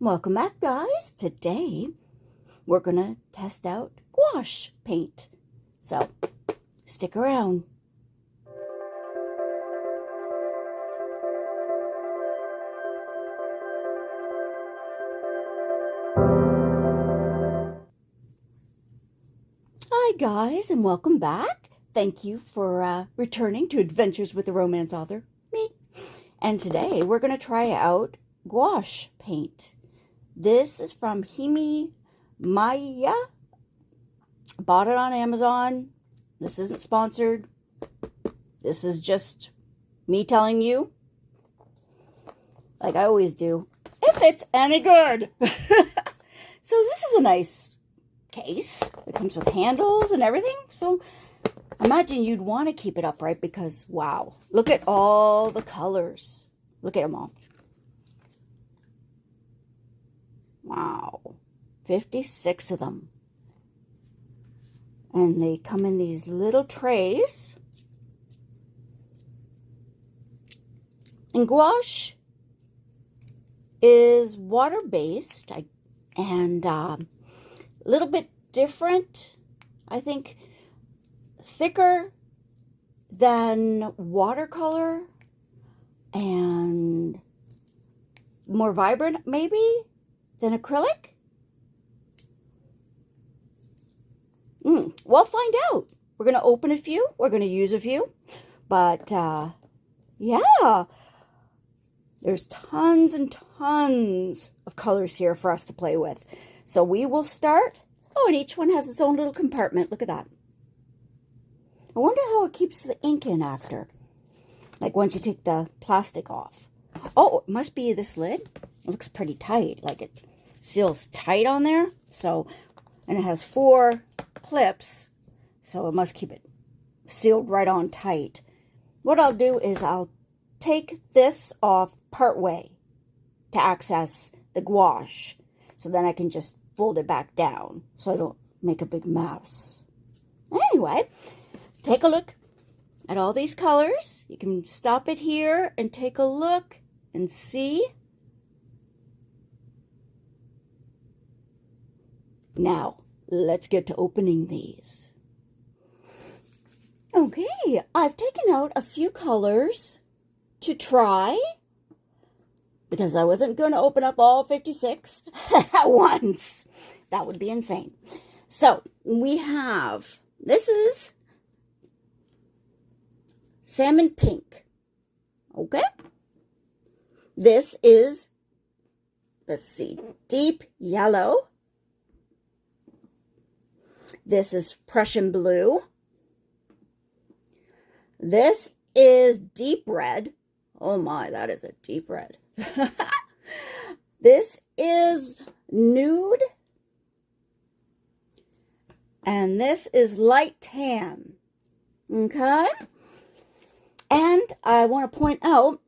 Welcome back, guys. Today we're gonna test out gouache paint. So stick around. Hi guys, and welcome back. Thank you for returning to Adventures with the Romance Author, me. And today we're gonna try out gouache paint. This is from Himi Maya. Bought it on Amazon. This isn't sponsored. This is just me telling you, like I always do, if it's any good. So this is a nice case. It comes with handles and everything. So imagine you'd want to keep it upright because, wow, look at all the colors. Look at them all. Wow, 56 of them. And they come in these little trays. And gouache is water-based and a little bit different. I think thicker than watercolor and more vibrant maybe than acrylic. We'll find out. We're going to open a few. We're going to use a few. But, yeah. There's tons and tons of colors here for us to play with. So we will start. Oh, and each one has its own little compartment. Look at that. I wonder how it keeps the ink in after. Like once you take the plastic off. Oh, it must be this lid. It looks pretty tight. Like it seals tight on there. So, and it has 4 clips. So it must keep it sealed right on tight. What I'll do is I'll take this off part way to access the gouache. So then I can just fold it back down so I don't make a big mess. Anyway, take a look at all these colors. You can stop it here and take a look and see. Now, let's get to opening these. Okay, I've taken out a few colors to try because I wasn't going to open up all 56 at once. That would be insane. So we have, this is salmon pink. Okay. This is, let's see, deep yellow. This is Prussian blue. This is deep red. Oh my, that is a deep red. This is nude. And this is light tan. Okay? And I want to point out,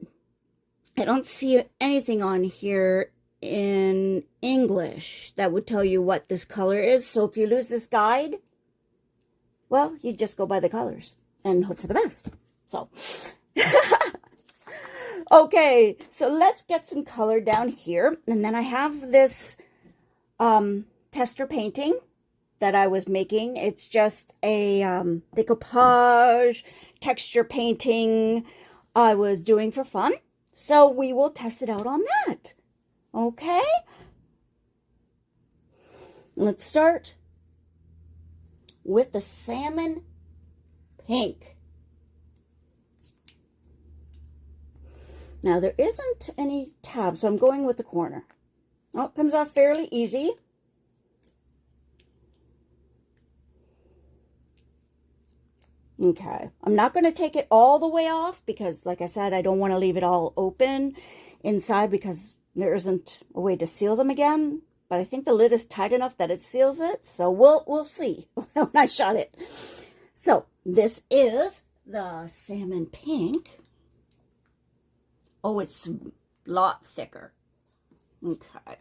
I don't see anything on here in English that would tell you what this color is. So if you lose this guide, well, you just go by the colors and hope for the best. So, okay, so let's get some color down here. And then I have this tester painting that I was making. It's just a decoupage texture painting I was doing for fun. So we will test it out on that. Okay? Let's start with the salmon pink. Now, there isn't any tab, so I'm going with the corner. Oh, it comes off fairly easy. Okay, I'm not going to take it all the way off because, like I said, I don't want to leave it all open inside because there isn't a way to seal them again. But I think the lid is tight enough that it seals it. So we'll see when I shut it. So this is the salmon pink. Oh, it's a lot thicker. Okay.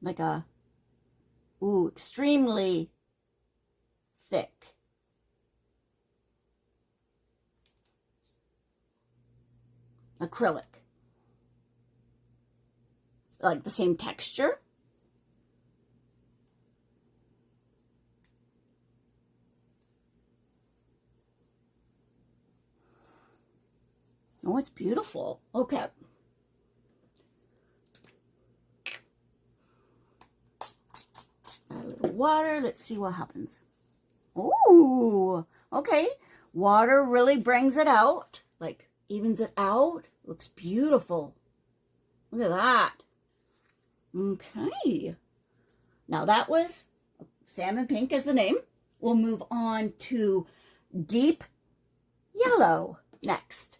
Like a, ooh, extremely thick. Acrylic. like the same texture. Oh, it's beautiful. Okay. A little water. Let's see what happens. Oh, okay. Water really brings it out, like evens it out. Looks beautiful. Look at that. Okay. Now that was salmon pink as the name. We'll move on to deep yellow next.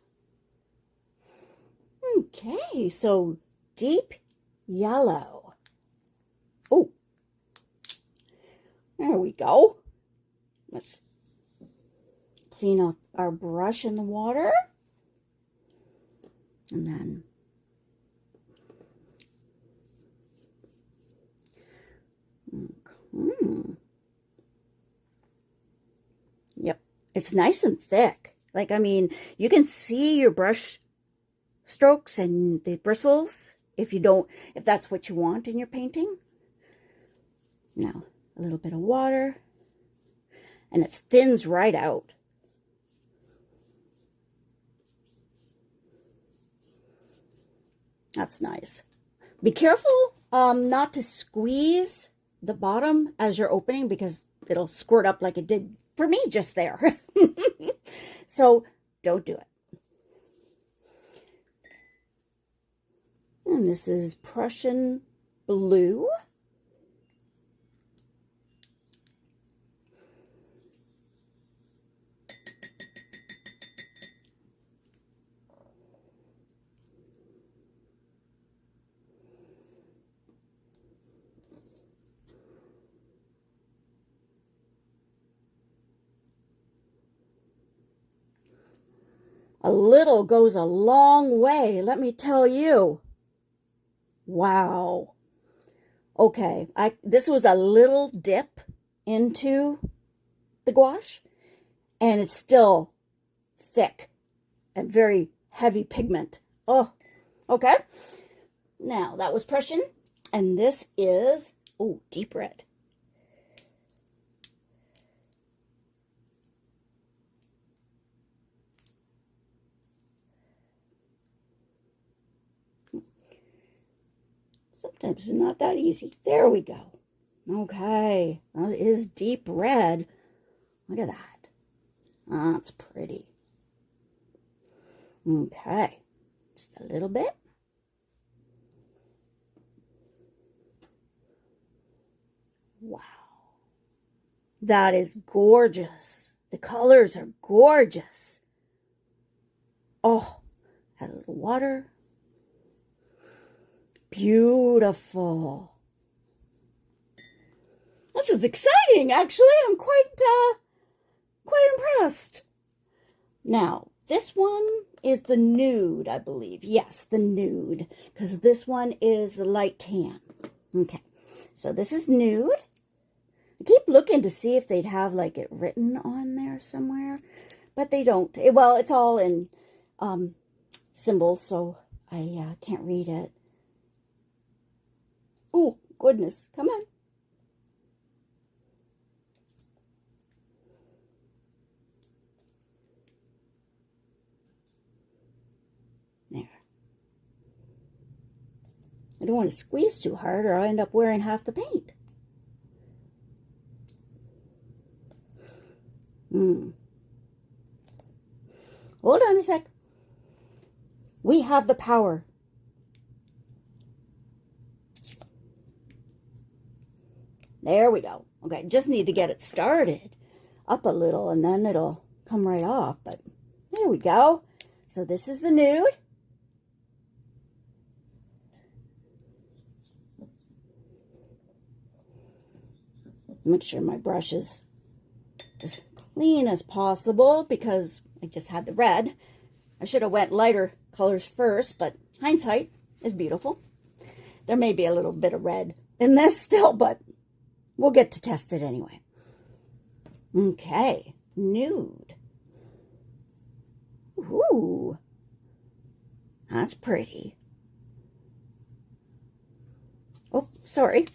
Okay, so deep yellow. Oh, there we go. Let's clean up our brush in the water. And then yep, it's nice and thick. Like, I mean, you can see your brush strokes and the bristles if that's what you want in your painting. Now, a little bit of water, and it thins right out. That's nice. Be careful not to squeeze the bottom as you're opening, because it'll squirt up like it did for me just there. So don't do it. And this is Prussian blue. A little goes a long way, let me tell you. Wow. Okay, this was a little dip into the gouache, and it's still thick and very heavy pigment. Oh, okay. Now, that was Prussian, and this is, oh, deep red. Sometimes it's not that easy. There we go. Okay, that is deep red. Look at that. That's pretty. Okay, just a little bit. Wow. That is gorgeous. The colors are gorgeous. Oh, add a little water. Beautiful. This is exciting, actually. I'm quite impressed. Now, this one is the nude, I believe. Yes, the nude, because this one is the light tan. Okay, so this is nude. I keep looking to see if they'd have like it written on there somewhere, but they don't. Well, it's all in symbols, so I can't read it. Oh, goodness. Come on. There. I don't want to squeeze too hard or I'll end up wearing half the paint. Hold on a sec. We have the power. There we go. Okay, just need to get it started up a little and then it'll come right off. But there we go. So this is the nude. Make sure my brush is as clean as possible because I just had the red. I should have went lighter colors first, but hindsight is beautiful. There may be a little bit of red in this still, but we'll get to test it anyway. Okay, nude. Ooh, that's pretty. Oh, sorry.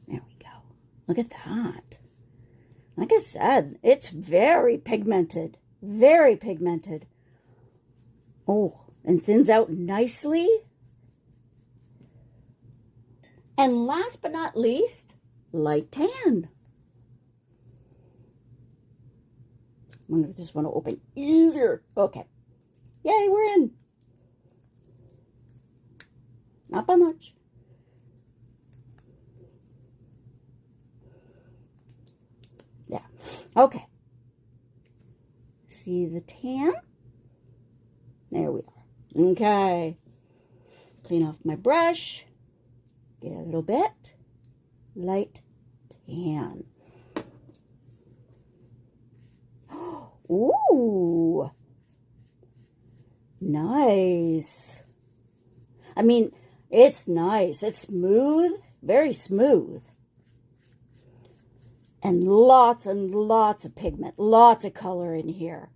There we go. Look at that. Like I said, it's very pigmented. Very pigmented. Oh, and thins out nicely. And last but not least, light tan. I wonder if this one will open easier. Okay. Yay, we're in. Not by much. Yeah. Okay. See the tan? There we are. Okay. Clean off my brush. Get a little bit. Light tan. Ooh. Nice. I mean, it's nice. It's smooth. Very smooth. And lots of pigment. Lots of color in here.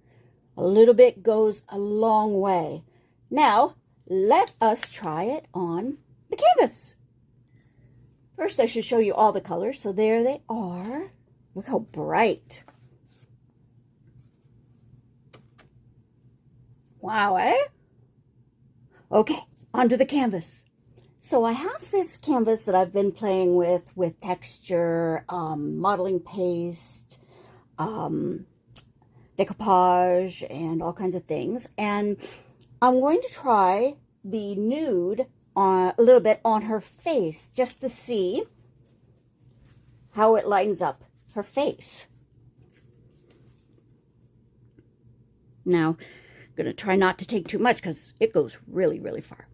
A little bit goes a long way. Now, let us try it on the canvas. First, I should show you all the colors. So there they are. Look how bright. Wow, eh? Okay, onto the canvas. So I have this canvas that I've been playing with texture, modeling paste, decoupage, and all kinds of things. And I'm going to try the nude a little bit on her face, just to see how it lines up her face. Now, I'm going to try not to take too much because it goes really, really far.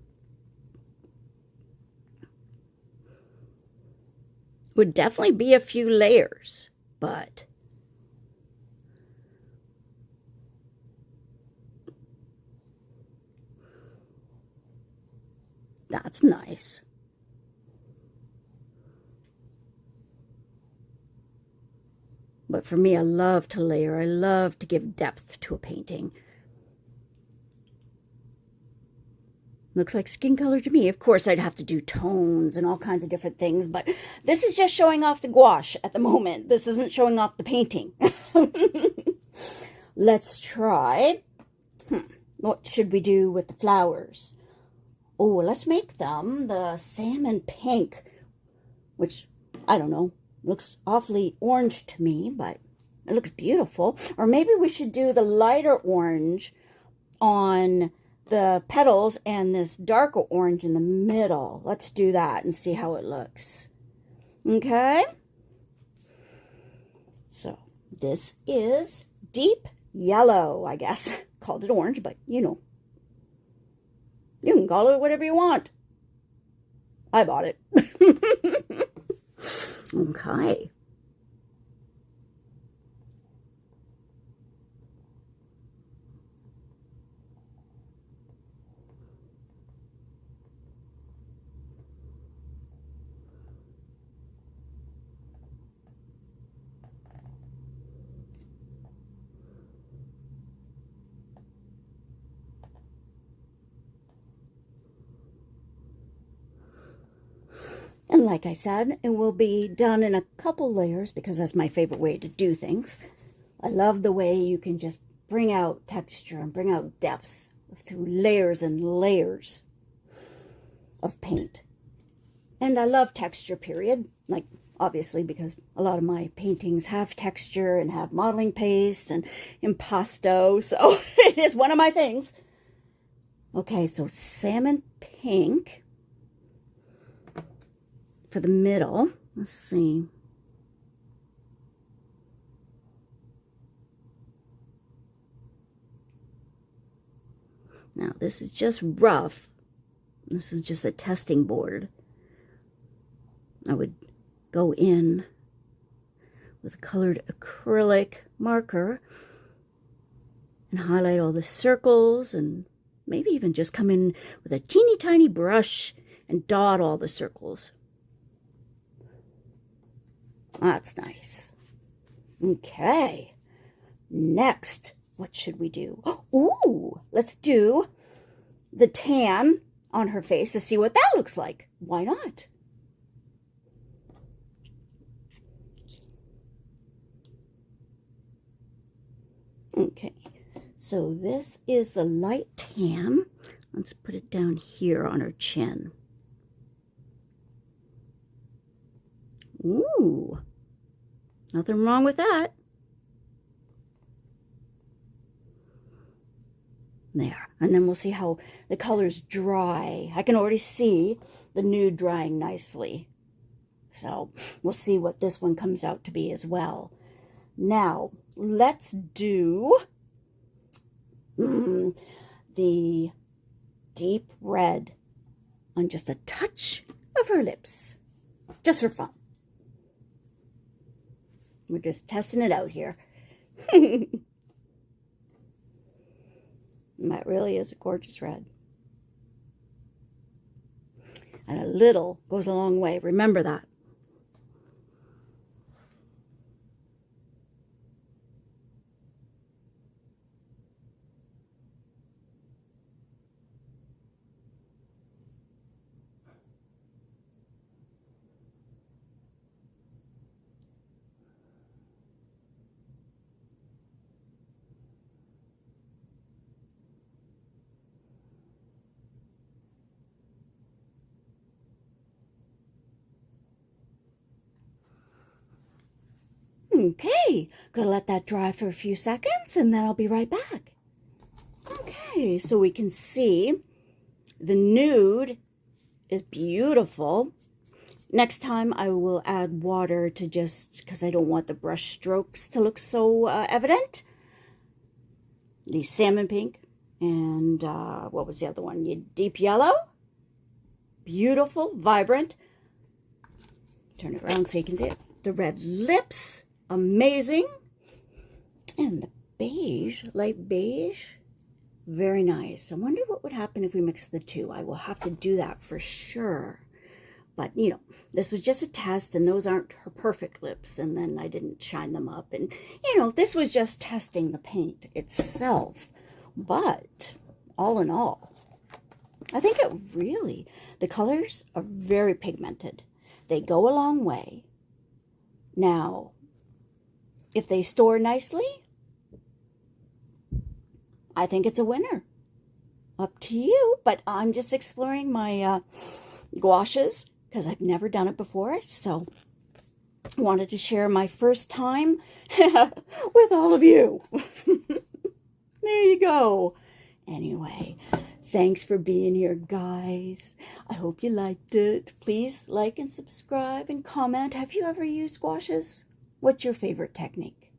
Would definitely be a few layers, but that's nice. But for me, I love to layer. I love to give depth to a painting. Looks like skin color to me. Of course, I'd have to do tones and all kinds of different things, but this is just showing off the gouache at the moment. This isn't showing off the painting. Let's try. What should we do with the flowers? Oh, let's make them the salmon pink, which, I don't know, looks awfully orange to me, but it looks beautiful. Or maybe we should do the lighter orange on the petals and this darker orange in the middle. Let's do that and see how it looks. Okay? So, this is deep yellow, I guess. Called it orange, but you know. You can call it whatever you want. I bought it. Okay. And like I said, it will be done in a couple layers because that's my favorite way to do things. I love the way you can just bring out texture and bring out depth through layers and layers of paint. And I love texture, period. Like, obviously, because a lot of my paintings have texture and have modeling paste and impasto. So it is one of my things. Okay, so salmon pink. For the middle, let's see. Now, this is just rough. This is just a testing board. I would go in with a colored acrylic marker and highlight all the circles and maybe even just come in with a teeny tiny brush and dot all the circles. That's nice. Okay. Next, what should we do? Ooh, let's do the tan on her face to see what that looks like. Why not? Okay, so this is the light tan. Let's put it down here on her chin. Ooh, nothing wrong with that. There, and then we'll see how the colors dry. I can already see the nude drying nicely. So we'll see what this one comes out to be as well. Now, let's do the deep red on just a touch of her lips, just for fun. We're just testing it out here. And that really is a gorgeous red. And a little goes a long way. Remember that. Okay, gonna let that dry for a few seconds and then I'll be right back. Okay, so we can see the nude is beautiful. Next time I will add water to just, because I don't want the brush strokes to look so evident. The salmon pink and what was the other one? Deep yellow. Beautiful, vibrant. Turn it around so you can see it. The red lips. Amazing. And the beige, light beige, very nice. I wonder what would happen if we mix the two. I will have to do that for sure. But, you know, this was just a test, and those aren't her perfect lips, and then I didn't shine them up. And, you know, this was just testing the paint itself. But, all in all, I think it really, the colors are very pigmented. They go a long way. Now, if they store nicely, I think it's a winner. Up to you, but I'm just exploring my gouaches because I've never done it before, so wanted to share my first time with all of you. There you go. Anyway, thanks for being here, guys. I hope you liked it. Please like and subscribe and comment. Have you ever used gouaches? What's your favorite technique?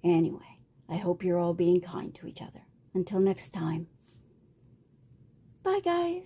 Anyway, I hope you're all being kind to each other. Until next time. Bye, guys.